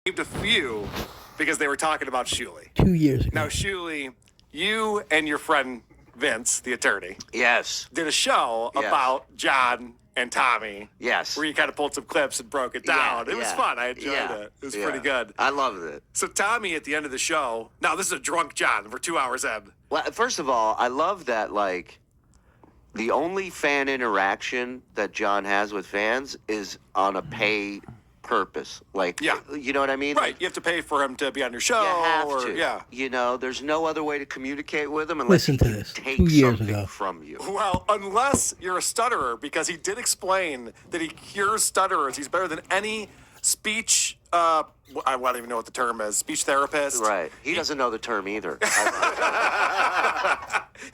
named a few because they were talking about Shuli. 2 years ago. Now, Shuli, you and your friend Vince, the attorney, Yes. did a show Yes. about John and Tommy. Yes. Where you kind of pulled some clips and broke it down. It was fun. I enjoyed it. It was pretty good. I loved it. So Tommy, at the end of the show, now this is a drunk John. We're 2 hours in. Well, first of all, I love that, like, the only fan interaction that John has with fans is on a pay purpose. Like, Yeah. you know what I mean? Right. You have to pay for him to be on your show. You have or, to. Yeah. You know, there's no other way to communicate with him unless Listen he to can this. take 2 years something ago. from you. Well, unless you're a stutterer, because he did explain that he cures stutterers. He's better than any speech, I don't even know what the term is, speech therapist. Right. He doesn't know the term either.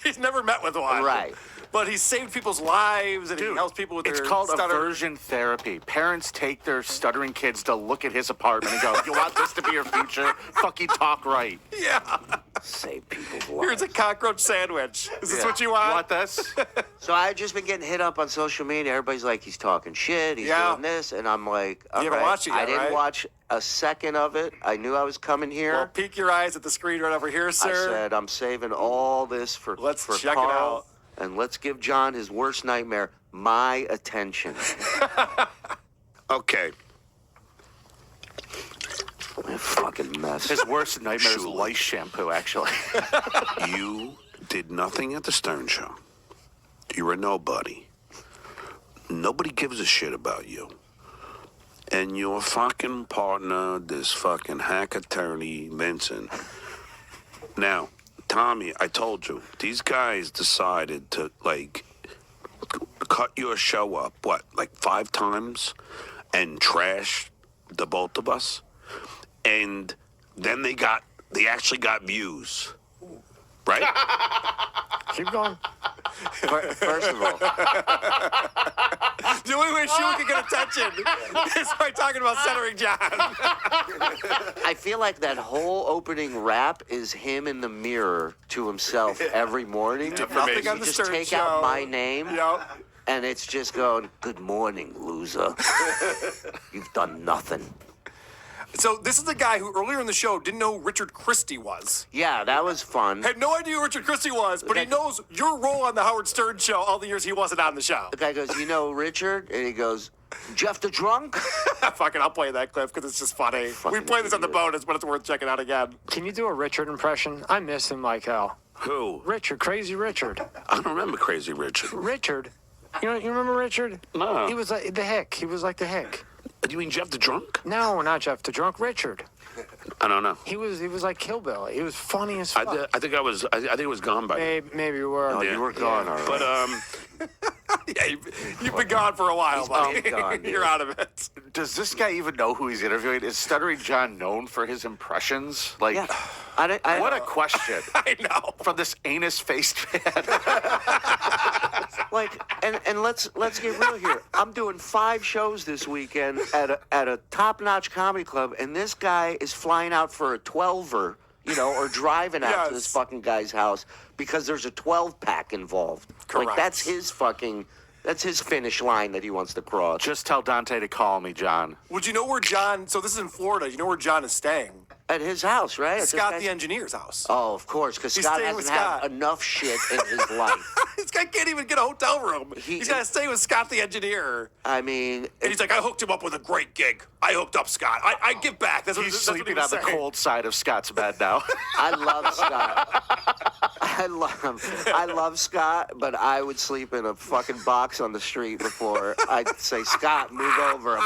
He's never met with one. Right. But he's saved people's lives and he helps people with It's their called stutter. aversion therapy. Parents take their stuttering kids to look at his apartment and go, "You want this to be your future? Fucking talk right." Yeah. Save people's Here's lives. a cockroach sandwich. Is this Yeah. what you You want? want this? So I've just been getting hit up on social media. Everybody's like, he's talking shit. He's Yeah. doing this. And I'm like, all haven't right. watched it yet, I didn't right? watch a second of it. I knew I was coming here. Well, peek your eyes at the screen right over here, I sir. said, I'm saving all this for Let's for check it Karl, out. and let's give John his worst nightmare, my attention. Okay. What a fucking mess. His worst nightmare is Shuli. lice shampoo, actually. You did nothing at the Stern Show. You're a nobody. Nobody gives a shit about you. And your fucking partner, this fucking hack attorney, Vincent. Now, Tommy, I told you, these guys decided to, like, cut your show up, what, like 5 times? And trash the both of us? And then they actually got views. Right? Keep going. First of all, The only way Shuli can get attention is by talking about stuttering John. I feel like that whole opening rap is him in the mirror to himself every morning. Nothing on You the just Stern take Show. out my name. Yep. And it's just going, good morning, loser. You've done nothing. So this is the guy who earlier in the show didn't know who Richard Christie was. Yeah, that was fun. Had no idea who Richard Christie was, but he knows your role on the Howard Stern show all the years he wasn't on the show. The guy goes, you know Richard? And he goes, Jeff the Drunk? Fucking, I'll play that clip because it's just funny. We Fucking play this on the idiot. bonus, but it's worth checking out again. Can you do a Richard impression? I miss him like hell. Who? Richard, crazy Richard. I don't remember Crazy Richard. Richard. You remember Richard? No. He was like the Hick. He was like the Hick. Do you mean Jeff the Drunk? No, not Jeff the Drunk. Richard. I don't know. He was like Kill Bill. He was funny as I fuck. think it was gone by then. Maybe you were. Oh, Yeah. you were gone already. But Yeah, you've been gone for a while, buddy. been gone, You're dude. out of it. Does this guy even know who he's interviewing? Is Stuttering John known for his impressions? Like, yeah. what a question I know. from this anus-faced man. Like, and let's get real here. I'm doing 5 shows this weekend at a top-notch comedy club, and this guy is flying out for a 12er, or driving out to this Yes. fucking guy's house because there's a 12-pack involved. Correct. Like, that's his finish line that he wants to cross. Just tell Dante to call me, John. Would you know where John, so this is in Florida, you know where John is staying? At his house, right? At this Scott guy's- the engineer's house. Oh, of course, because He's Scott staying with hasn't had Scott. enough shit in his life. This guy can't even get a hotel room. He's got to stay with Scott the engineer. I mean, And he's like, I hooked him up with a great gig. I hooked up Scott. I give back. That's what He's that's what he sleeping was on the saying. cold side of Scott's bed now. I love Scott. I love Scott, but I would sleep in a fucking box on the street before I'd say, Scott, move over.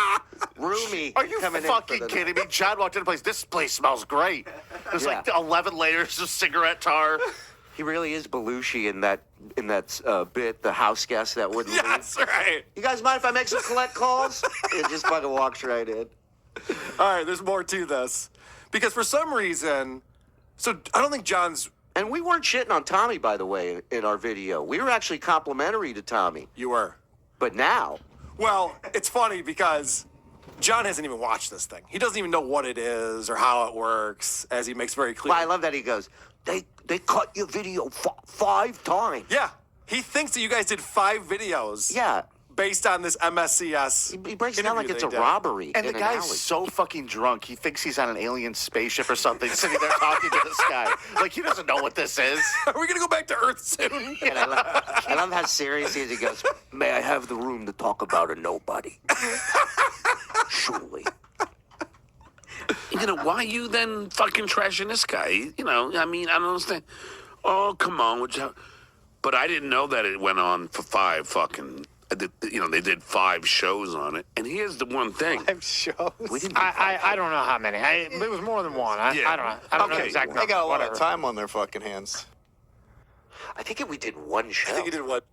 Roomie. Are you coming fucking in for the kidding me? John walked in the place. This place smells great. There's like 11 layers of cigarette tar. He really is Belushi in that bit, the house guest that wouldn't leave. Yes, right. You guys mind if I make some collect calls? It just fucking walks right in. All right, there's more to this. Because for some reason, so I don't think John's, And we weren't shitting on Tommy, by the way, in our video. We were actually complimentary to Tommy. you were. But now, Well, it's funny because John hasn't even watched this thing. He doesn't even know what it is or how it works, as he makes very clear. well, I love that he goes, they cut your video 5 times. Yeah, he thinks that you guys did 5 videos. Yeah. based on this MSCS. He breaks it down like interview it's a they did. robbery. And in the an guy's alley. so fucking drunk, he thinks he's on an alien spaceship or something, sitting there talking to this guy. Like, he doesn't know what this is. Are we gonna go back to Earth soon? And I love how serious he is. He goes, "May I have the room to talk about a nobody?" Shuli. You know, why you then fucking trashing this guy? You know, I mean, I don't understand. Oh, come on. But I didn't know that it went on for 5 fucking, you know, they did 5 shows on it. And here's the one thing. 5 shows. We didn't do I don't know how many. It was more than one. I don't know. I don't know Okay. exactly. They got a lot Whatever. of time on their fucking hands. I think we did one show. I think you did what?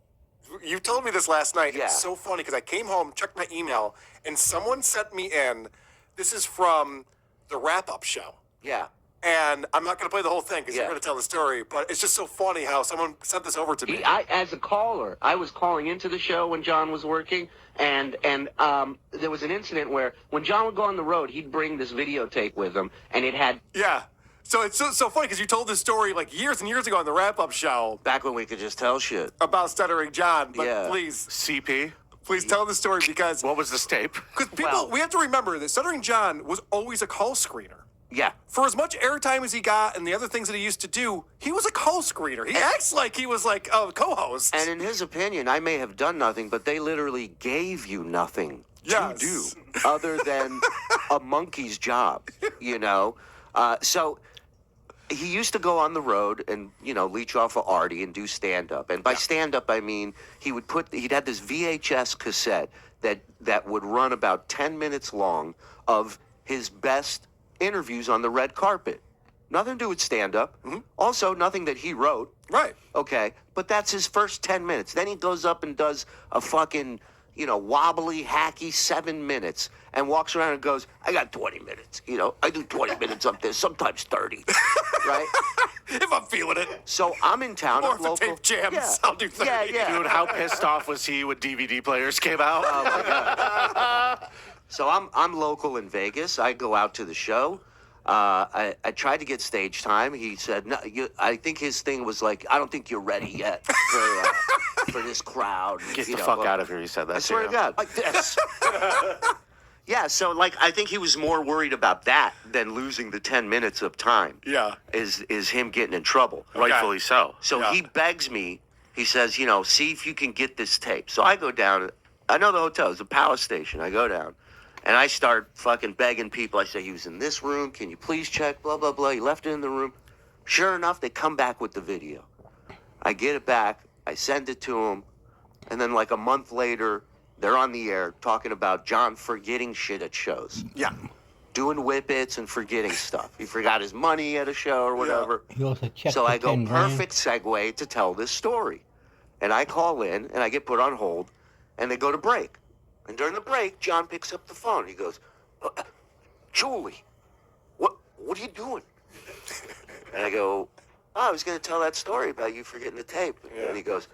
You told me this last night. Yeah. It's so funny because I came home, checked my email, and someone sent me in. This is from the wrap-up show. Yeah. And I'm not going to play the whole thing because Yeah. you're going to tell the story, but it's just so funny how someone sent this over to me. As a caller, I was calling into the show when John was working, and there was an incident where when John would go on the road, he'd bring this videotape with him, and it had Yeah. So it's so funny because you told this story like years and years ago on the wrap-up show back when we could just tell shit. about Stuttering John. But Yeah. please CP, tell the story because what was this tape? people, we have to remember that Stuttering John was always a call screener. Yeah. For as much airtime as he got and the other things that he used to do, he was a call screener. He acts like he was like a co-host. And in his opinion, I may have done nothing, but they literally gave you nothing Yes. to do other than a monkey's job, you know? So he used to go on the road and, you know, leech off of Artie and do stand-up. And by stand-up, I mean he'd have this VHS cassette that would run about 10 minutes long of his best interviews on the red carpet. Nothing to do with stand-up. Also, nothing that he wrote. Right. Okay, but that's his first 10 minutes. Then he goes up and does a fucking, you know, wobbly, hacky 7 minutes and walks around and goes, "I got 20 minutes. You know, I do 20 minutes up there, sometimes 30." Right? If I'm feeling it. So I'm in town. Or I'm if the local. tape jams, Yeah. I'll do 30. Yeah, yeah. Dude, how pissed off was he when DVD players came out? Oh my God. So I'm local in Vegas. I go out to the show. I tried to get stage time. He said, "No." I think his thing was like, "I don't think you're ready yet for this crowd." Get You the know, fuck well, out of here, he said that I swear to you. God, like this. Yeah, so like I think he was more worried about that than losing the 10 minutes of time. Yeah. Is him getting in trouble. Rightfully so. So Yeah. he begs me. He says, you know, see if you can get this tape. So I go down. I know the hotel is a Palace Station. I go down, and I start fucking begging people. I say, "He was in this room. Can you please check? Blah blah blah. He left it in the room." Sure enough, they come back with the video. I get it back. I send it to him, and then like a month later, they're on the air talking about John forgetting shit at shows. Yeah. Doing whippets and forgetting stuff. He forgot his money at a show or whatever. He also checked So for I go, 10 grand. perfect segue to tell this story. And I call in and I get put on hold and they go to break. And during the break, John picks up the phone. He goes, "Julie, what are you doing?" And I go, "Oh, I was going to tell that story about you forgetting the tape." And he goes,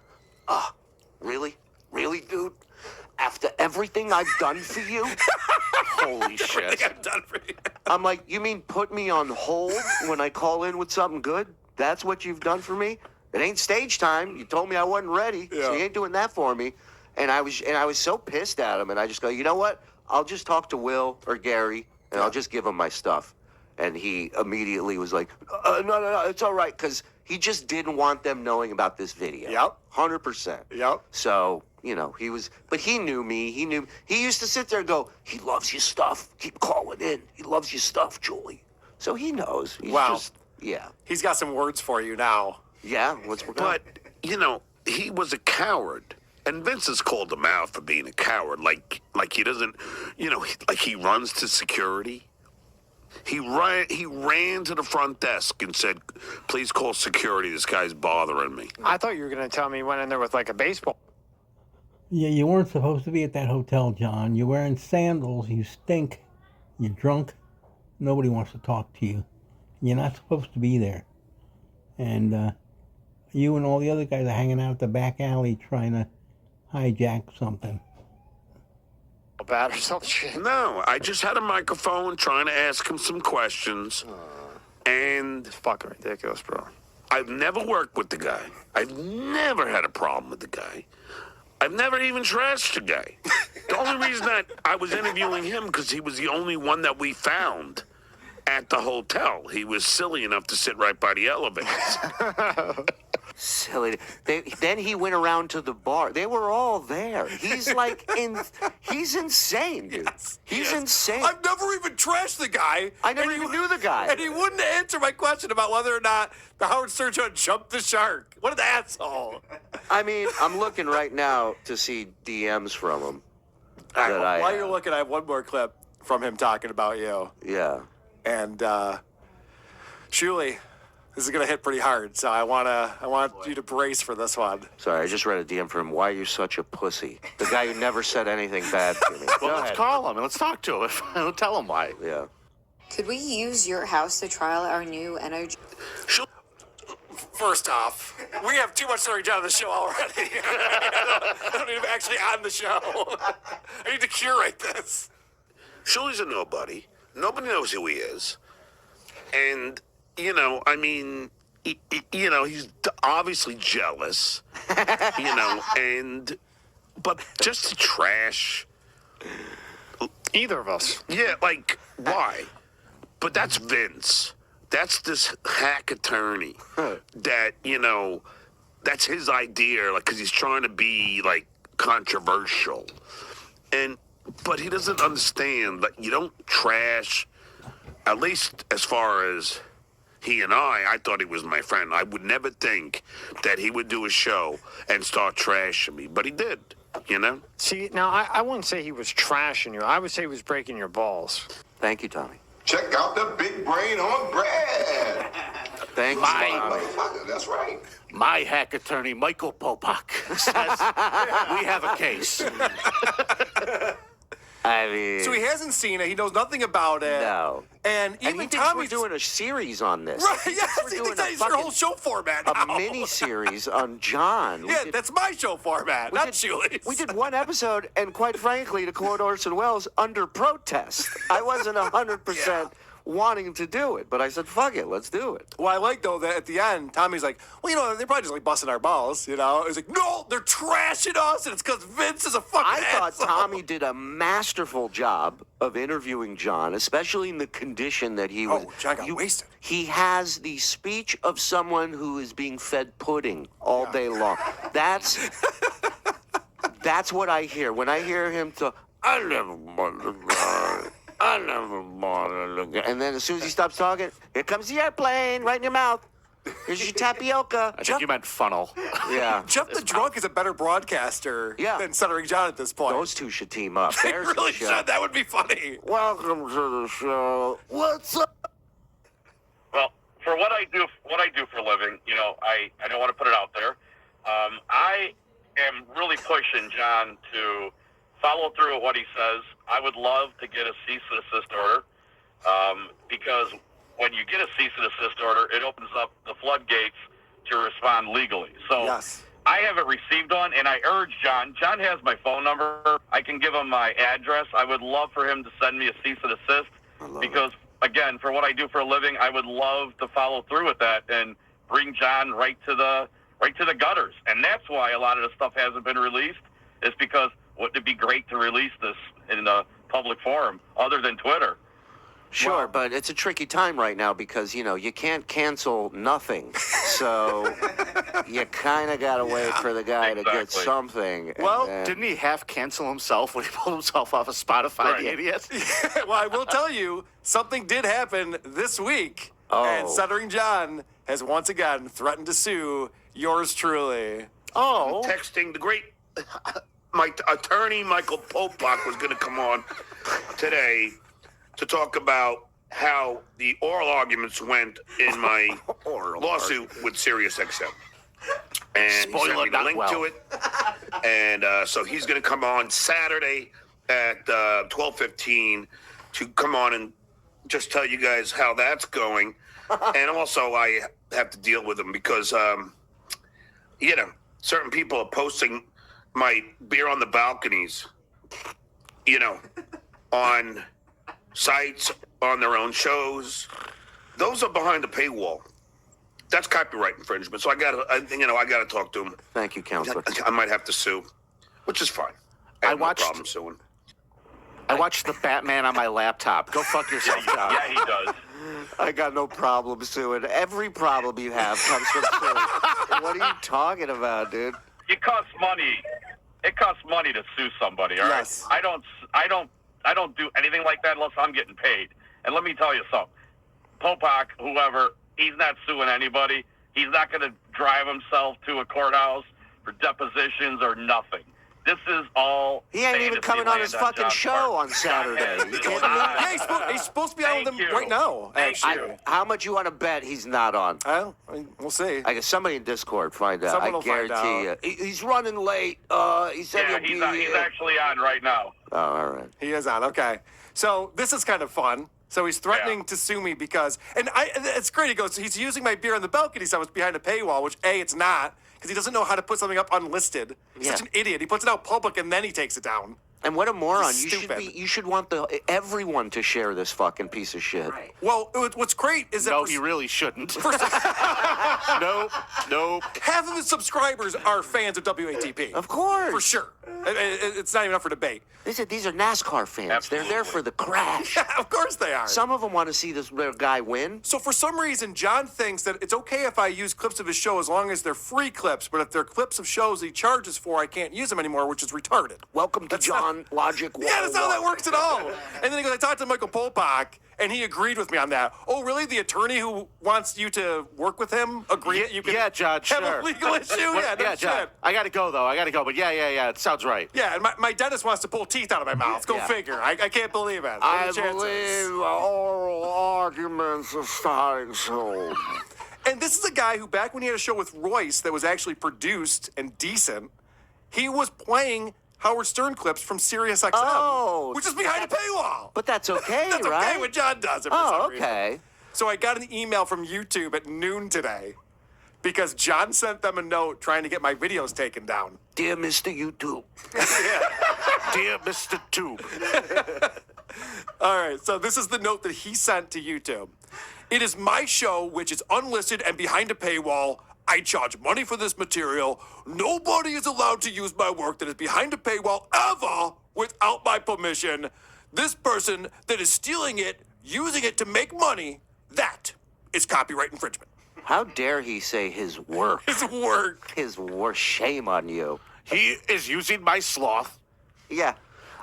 "Really? Really, dude? After everything I've done for you?" Holy shit. I'm done for you. I'm like, "You mean put me on hold when I call in with something good? That's what you've done for me? It ain't stage time. You told me I wasn't ready, so you ain't doing that for me." And I was so pissed at him, and I just go, "You know what? I'll just talk to Will or Gary, and I'll just give him my stuff." And he immediately was like, "No, it's all right," because he just didn't want them knowing about this video. Yep. 100%. Yep. So, you know, but he knew me. He used to sit there and go, "He loves your stuff. Keep calling in. He loves your stuff, Julie." So he knows. He's Wow. just, yeah. He's got some words for you now. Yeah, But, you know, he was a coward. And Vince has called him out for being a coward. Like he doesn't, you know, like he runs to security. He ran to the front desk and said, "Please call security. This guy's bothering me." I thought you were going to tell me he went in there with like a baseball. Yeah, you weren't supposed to be at that hotel, John. You're wearing sandals. You stink. You're drunk. Nobody wants to talk to you. You're not supposed to be there. And you and all the other guys are hanging out at the back alley trying to hijack something. Bad or some shit. No, I just had a microphone trying to ask him some questions. And It's fucking ridiculous, bro. I've never worked with the guy. I've never had a problem with the guy. I've never even trashed a guy. The only reason that I was interviewing him because he was the only one that we found at the hotel. He was silly enough to sit right by the elevators. Silly. Then he went around to the bar. They were all there. He's like he's insane, dude. Yes, He's yes. insane. I've never even trashed the guy. I never even knew the guy. And he wouldn't answer my question about whether or not the Howard Stern show jumped the shark. What an asshole. I mean, I'm looking right now to see DMs from him. All that right, I while have. you're looking, I have one more clip from him talking about you. Yeah. And Shuli, this is gonna hit pretty hard, so I want you to brace for this one. Sorry, I just read a DM from him. Why are you such a pussy? The guy who never said anything bad to me. Well, Go let's ahead. call him and let's talk to him. We'll tell him why. Yeah. Could we use your house to trial our new energy? First off, we have too much Stuttering John on the show already. I don't need him actually on the show. I need to curate this. Shuli's a nobody. Nobody knows who he is. And, you know, I mean, he's obviously jealous, but just to trash. Either of us. Yeah, like, why? But that's Vince. That's this hack attorney that, that's his idea, like, because he's trying to be, like, controversial. But he doesn't understand that you don't trash, at least as far as he and I thought he was my friend. I would never think that he would do a show and start trashing me, but he did, See, now, I wouldn't say he was trashing you. I would say he was breaking your balls. Thank you, Tommy. Check out the big brain on Brad. Thank you, Tommy. Motherfucker, that's right. My hack attorney, Michael Popak, says we have a case. I mean, So he hasn't seen it. He knows nothing about it. no. And And even he thinks Tommy's we're doing a series on this. right. He thinks Yes, we're he doing thinks that's your whole show format. a now. mini series on John. Yeah, that's my show format, not Shuli's. We did one episode, and quite frankly, to quote Orson Welles, under protest. I wasn't 100% wanting to do it, but I said, fuck it, let's do it. Well, I like though that at the end, Tommy's like, well, they're probably just like busting our balls, He's like, no, they're trashing us, and it's because Vince is a fucking I thought asshole. Tommy did a masterful job of interviewing John, especially in the condition that he was. Oh, John got wasted. He has the speech of someone who is being fed pudding all day long. That's what I hear. When I hear him talk, I never wanted to. And then as soon as he stops talking, here comes the airplane right in your mouth. Here's your tapioca. I think you meant funnel. Yeah. Jeff the Drunk is a better broadcaster than Stuttering John at this point. Those two should team up. They There's really the show. should. That would be funny. Welcome to the show. What's up? Well, for what I do for a living, I don't want to put it out there. I am really pushing John to follow through with what he says. I would love to get a cease and desist order because when you get a cease and desist order, it opens up the floodgates to respond legally. So Yes. I haven't received one, and I urge John. John has my phone number. I can give him my address. I would love for him to send me a cease and desist because, again, for what I do for a living, I would love to follow through with that and bring John right to the gutters. And that's why a lot of the stuff hasn't been released, is because wouldn't it be great to release this in a public forum other than Twitter? Sure, but it's a tricky time right now because, you can't cancel nothing. So you kind of got to wait for the guy to get exactly. something. and Well, then- Didn't he half cancel himself when he pulled himself off of Spotify, Right. the idiot? Well, I will tell you, something did happen this week. And Oh. Stuttering John has once again threatened to sue yours truly. Oh. Texting the great, my attorney, Michael Popak, was going to come on today to talk about how the oral arguments went in my lawsuit with SiriusXM. And he sent me Spoiler the not link well. to it. And so he's going to come on Saturday at 12:15 to come on and just tell you guys how that's going. And also I have to deal with him because, certain people are posting my beer on the balconies, on sites, on their own shows. Those are behind the paywall. That's copyright infringement. So I gotta talk to him. Thank you, counselor. I might have to sue. which is fine. I have watched- no problem suing. I watched the Batman on my laptop. Go fuck yourself, John. Yeah, he does. I got no problem suing. Every problem you have comes from suing. What are you talking about, dude? It costs money. It costs money to sue somebody. All right. Yes. I don't do anything like that unless I'm getting paid. And let me tell you something. Popak, whoever, he's not suing anybody. He's not going to drive himself to a courthouse for depositions or nothing. This is all. He ain't even coming on his fucking John's show part. on Saturday. John You has kidding me? not. Yeah, he's supposed to be out with them Thank you. right now. Actually, How much you want to bet he's not on? well, we'll see. I guess somebody in Discord find out. Someone I will find guarantee you. out. He's running late. He said Yeah, he'll be he's actually on right now. Oh, all right. He is on. Okay. So this is kind of fun. So he's threatening to sue me because, it's great. He goes, he's using my beer on the balcony, so it's behind a paywall, which it's not, because he doesn't know how to put something up unlisted. He's such an idiot. He puts it out public and then he takes it down. And what a moron! He's stupid. You should want everyone to share this fucking piece of shit. Well, what's great is that No, he really shouldn't. Nope. half of his subscribers are fans of WATP. Of course. For sure. It's not even up for debate. These are NASCAR fans. They're there for the crash. Of course they are. Some of them want to see this little guy win. So for some reason, John thinks that it's okay if I use clips of his show as long as they're free clips, but if they're clips of shows he charges for, I can't use them anymore, which is retarded. Welcome to That's John Logic 101. Yeah, that's not how that works at all. And then he goes, I talked to Michael Popak, and he agreed with me on that. Oh, really? The attorney who wants you to work with him agreed that you can Yeah, John, have sure. a legal issue? Yeah, no John. shit. I got to go, though. But yeah. It sounds right. Yeah, and my dentist wants to pull teeth out of my mouth. Go figure. I can't believe it. What are I the chances? believe oral arguments are starting soon. And this is a guy who, back when he had a show with Royce that was actually produced and decent, he was playing Howard Stern clips from SiriusXM, Oh, which is behind a paywall. But that's okay, That's right? okay when John does it for Oh, some reason. okay. So I got an email from YouTube at noon today because John sent them a note trying to get my videos taken down. Dear Mr. YouTube. Dear Mr. Tube. All right, so this is the note that he sent to YouTube. It is my show, which is unlisted and behind a paywall. I charge money for this material. Nobody is allowed to use my work that is behind a paywall ever without my permission. This person that is stealing it, using it to make money, that is copyright infringement. How dare he say his work? His work. His work. Shame on you. He is using my sloth. Yeah.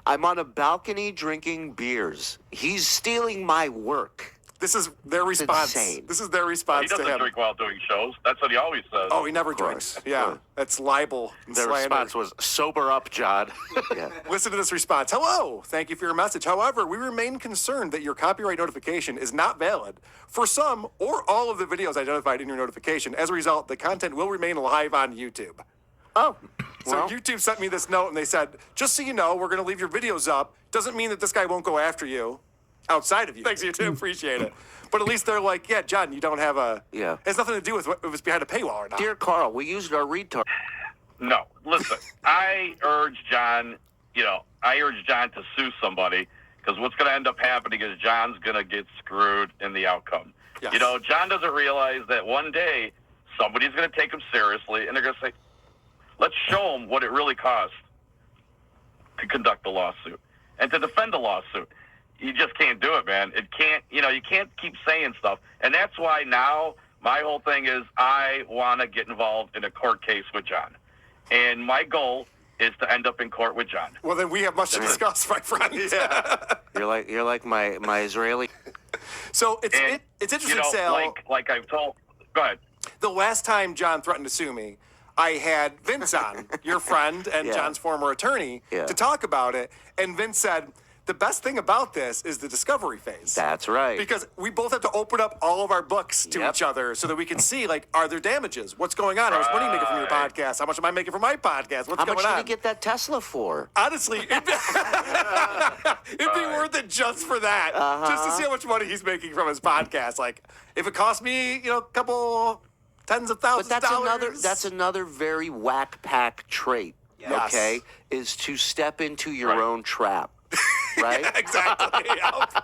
I'm on a balcony drinking beers. He's stealing my work. This is their response. insane. This is their He response to doesn't him. drink while doing shows. That's what he always says. Oh, he never drinks. Yeah, that's libel and Their slander. response was, sober up, John. Yeah. Listen to this response. Hello, thank you for your message. However, we remain concerned that your copyright notification is not valid for some or all of the videos identified in your notification. As a result, the content will remain live on YouTube. Oh. So Well, YouTube sent me this note and they said, just so you know, we're going to leave your videos up. Doesn't mean that this guy won't go after you outside of you. Thanks, YouTube. Appreciate it. But at least they're like, yeah, John, you don't have a... Yeah. It has nothing to do with if it's behind a paywall or not. dear Karl, we used our retard. No, listen. I urge John to sue somebody because what's going to end up happening is John's going to get screwed in the outcome. Yes. John doesn't realize that one day somebody's going to take him seriously and they're going to say, let's show him what it really costs to conduct a lawsuit and to defend a lawsuit. You just can't do it, man. It can't, you can't keep saying stuff. And that's why now my whole thing is I want to get involved in a court case with John. And my goal is to end up in court with John. Well, then we have much to discuss, my friend. Yeah. You're like my Israeli. So it's And, interesting, Sal. like I've told, go ahead. The last time John threatened to sue me, I had Vince on, your friend and Yeah. John's former attorney, Yeah. to talk about it. And Vince said, the best thing about this is the discovery phase. That's right. Because we both have to open up all of our books to Yep. each other so that we can see, like, are there damages? What's going on? How much money are you making from your Right. podcast? How much am I making from my podcast? What's How going much on? did he get that Tesla for? Honestly, it'd be worth it just for that. Just to see how much money he's making from his podcast. Like, if it cost me, a couple tens of But thousands that's of dollars. that's another very whack pack trait. Yes. Okay, is to step into your Right. own trap. Right? Exactly. Yep.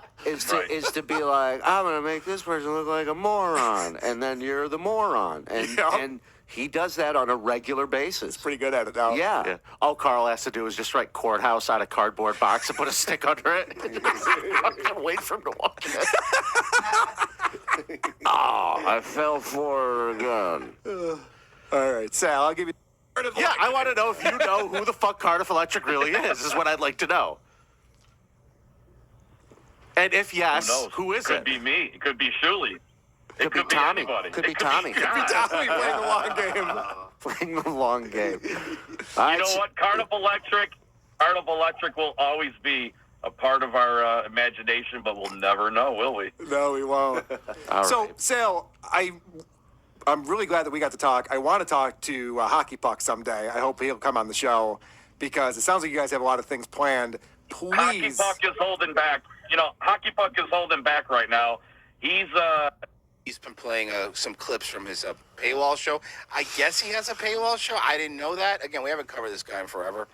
Right. is to be like, I'm gonna make this person look like a moron, and then you're the moron, and Yeah. and He does that on a regular basis. Pretty good at it now. Yeah. All Karl has to do is just write courthouse on a cardboard box and put a stick under it. Fucking wait for him to walk in. Oh, I fell for a gun. All right, Sal, I'll give you. Yeah, I want to know if you know who the fuck Cardiff Electric really is what I'd like to know. And if yes, Who knows? who is Could it? be me. It could be Shuli. Could be It could be Tommy. anybody. Could be It Tommy. Could be Tommy playing the long game. Playing the long game. You know what? Cardiff Electric will always be a part of our imagination, but we'll never know, will we? No, we won't. So, right. Sal, I'm really glad that we got to talk. I want to talk to Hockey Puck someday. I hope he'll come on the show because it sounds like you guys have a lot of things planned. Please. Hockey Puck is holding back. Hockey Puck is holding back right now. He's been playing some clips from his paywall show. I guess he has a paywall show. I didn't know that. Again, we haven't covered this guy in forever.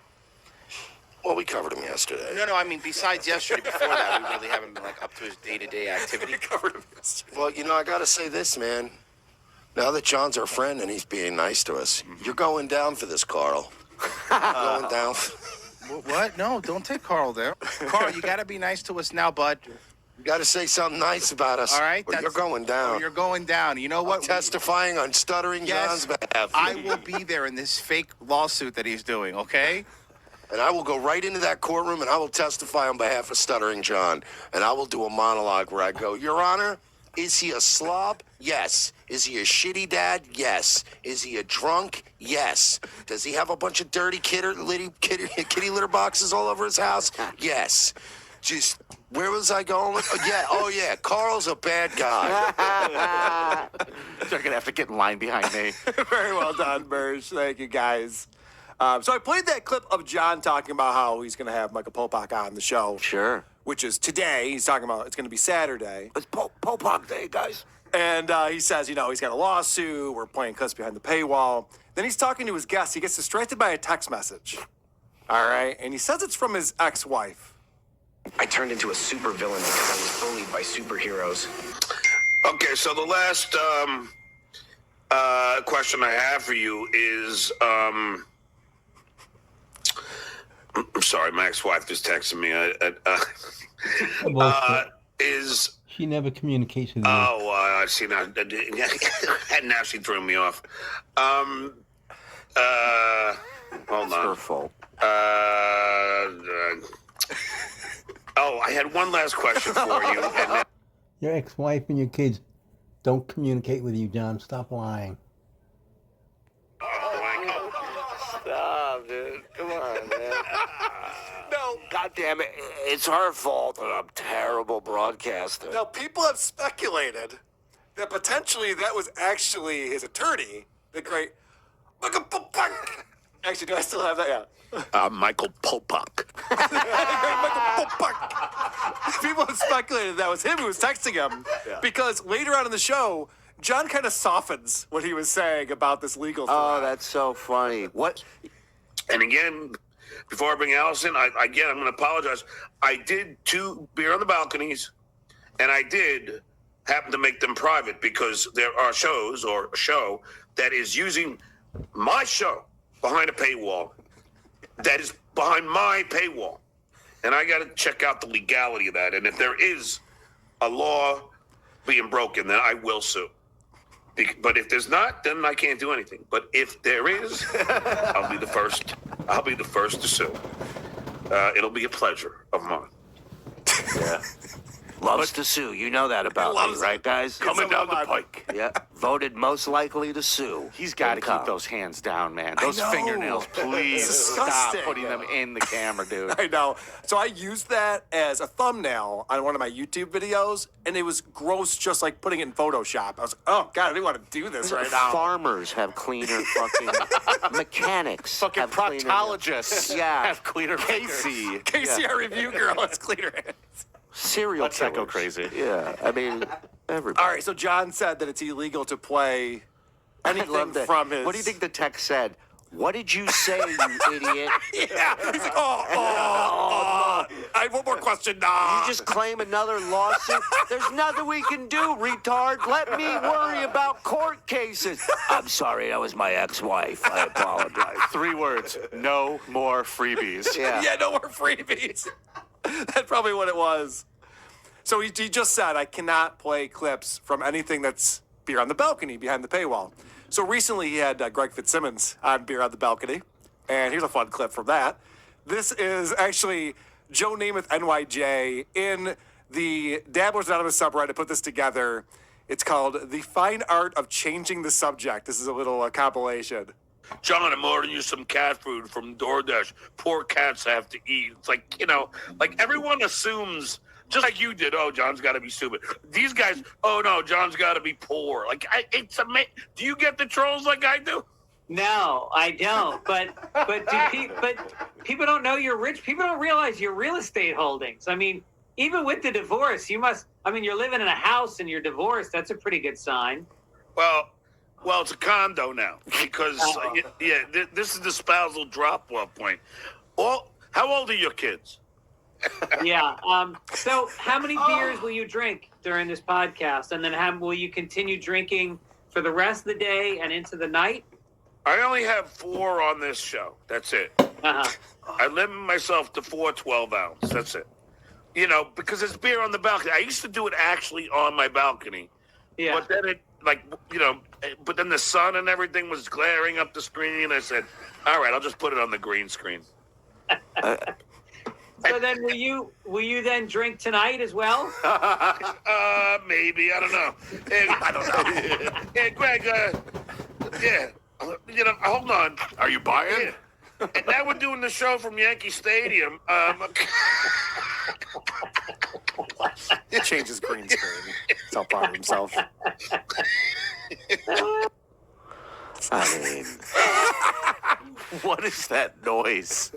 Well, we covered him yesterday. No, I mean, besides yesterday, before that, we really haven't been, up to his day-to-day activity. covered him yesterday. Well, I got to say this, man. Now that John's our friend and he's being nice to us, you're going down for this, Karl. Going down. What? No, don't take Karl there. Karl, you got to be nice to us now, bud. You got to say something nice about us. All right? Or you're going down. You're going down. You know what? Testifying on stuttering Yes, John's behalf. I will be there in this fake lawsuit that he's doing, okay? And I will go right into that courtroom and I will testify on behalf of Stuttering John. And I will do a monologue where I go, Your Honor, is he a slob? Yes. Is he a shitty dad? Yes. Is he a drunk? Yes. Does he have a bunch of dirty kitty litter boxes all over his house? Yes. Just, where was I going? Oh yeah, Karl's a bad guy. They're going to have to get in line behind me. Very well done, Mersh. Thank you, guys. So I played that clip of John talking about how he's going to have Michael Popak on the show. Sure. Which is today. He's talking about it's going to be Saturday. It's Popak Day, guys. And he says, he's got a lawsuit. We're playing clips behind the paywall. Then he's talking to his guest. He gets distracted by a text message. All right. And he says it's from his ex-wife. I turned into a supervillain because I was bullied by superheroes. Okay, so the last question I have for you is, I'm sorry, my ex-wife just texted me. She never communicates with you. I see now. Now she threw me off. Hold It's on. her fault. I had one last question for you. And then, Your ex-wife and your kids don't communicate with you, John. Stop lying. Stop, dude. Come on, man. No. God damn it. It's her fault that I'm a terrible broadcaster. Now, people have speculated that potentially that was actually his attorney, the great Michael Popak. Actually, do I still have that? Yeah. Michael Popak. Michael Popak. People have speculated that was him who was texting him because later on in the show, John kind of softens what he was saying about this legal threat. Oh, that's so funny. What? And again, before I bring Allison, I'm going to apologize. I did 2 beer on the balconies, and I did happen to make them private because there are shows or a show that is using my show behind a paywall that is behind my paywall. And I got to check out the legality of that. And if there is a law being broken, then I will sue. But if there's not, then I can't do anything. But if there is, I'll be the first. I'll be the first to sue. It'll be a pleasure of mine. Yeah. Loves to sue. You know that about me, right, guys? Coming down the pike. Yeah. Voted most likely to sue. He's got to Come. keep those hands down, man. Those know. fingernails, please It's stop disgusting. putting them in the camera, dude. I know. So I used that as a thumbnail on one of my YouTube videos, and it was gross just like putting it in Photoshop. I was like, oh, God, I didn't want to do this right now. Farmers have cleaner fucking mechanics. Fucking have cleaner- proctologists Yeah. have cleaner Casey. fingers. Casey, our review girl, has cleaner hands. Serial Let's not go killers. crazy. Yeah, I mean, everybody. All right, so John said that it's illegal to play I anything love that. from his... What do you think the text said? What did you say, you idiot? Yeah. He's like, I have one more question. Nah. You just claim another lawsuit? There's nothing we can do, retard. Let me worry about court cases. I'm sorry, that was my ex-wife. I apologize. 3 words. No more freebies. Yeah, no more freebies. That's probably what it was. So he just said, I cannot play clips from anything that's Beer on the Balcony behind the paywall. So recently he had Greg Fitzsimmons on Beer on the Balcony. And here's a fun clip from that. This is actually Joe Namath NYJ in the Dabblers Anonymous subreddit put this together. It's called The Fine Art of Changing the Subject. This is a little compilation. John, I'm ordering you some cat food from DoorDash. Poor cats have to eat. It's like, like everyone assumes, just like you did, oh, John's got to be stupid. These guys, oh, no, John's got to be poor. Like, it's amazing. Do you get the trolls like I do? No, I don't. But people don't know you're rich. People don't realize your real estate holdings. I mean, even with the divorce, you're living in a house and you're divorced. That's a pretty good sign. Well, it's a condo now because, this is the spousal drop-off point. How old are your kids? Yeah. So how many beers will you drink during this podcast? And then will you continue drinking for the rest of the day and into the night? I only have 4 on this show. That's it. Uh-huh. I limit myself to 4 12-ounce. That's it. Because it's beer on the balcony. I used to do it actually on my balcony. Yeah. But then but then the sun and everything was glaring up the screen. I said, all right, I'll just put it on the green screen. So then will you then drink tonight as well? Maybe. I don't know. I don't know. Yeah, Greg, hold on. Are you buying? Yeah. And now we're doing the show from Yankee Stadium. It changes green screen. He's all proud of himself. I mean, what is that noise?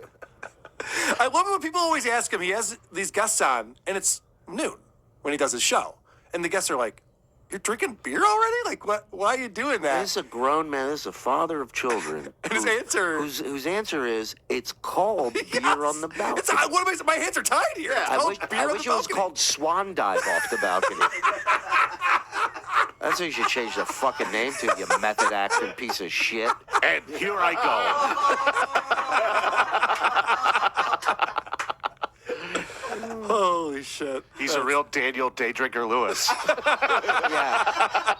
I love it when people always ask him. He has these guests on, and it's noon when he does his show. And the guests are like, you're drinking beer already? Like, what? Why are you doing that? This is a grown man. This is a father of children. And his answer... Whose answer is, it's called Beer on the Balcony. My hands are tied here. Yeah, I wish it was called Swan Dive off the balcony. That's what you should change the fucking name to, you method acting piece of shit. And here I go. Holy shit. He's a real Daniel Daydrinker Lewis. Yeah.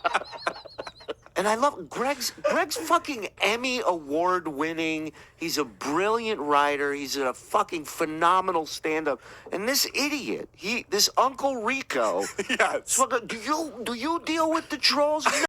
And I love Greg's fucking Emmy award winning. He's a brilliant writer. He's a fucking phenomenal stand-up. And this idiot, this Uncle Rico. Yes. Do you deal with the trolls?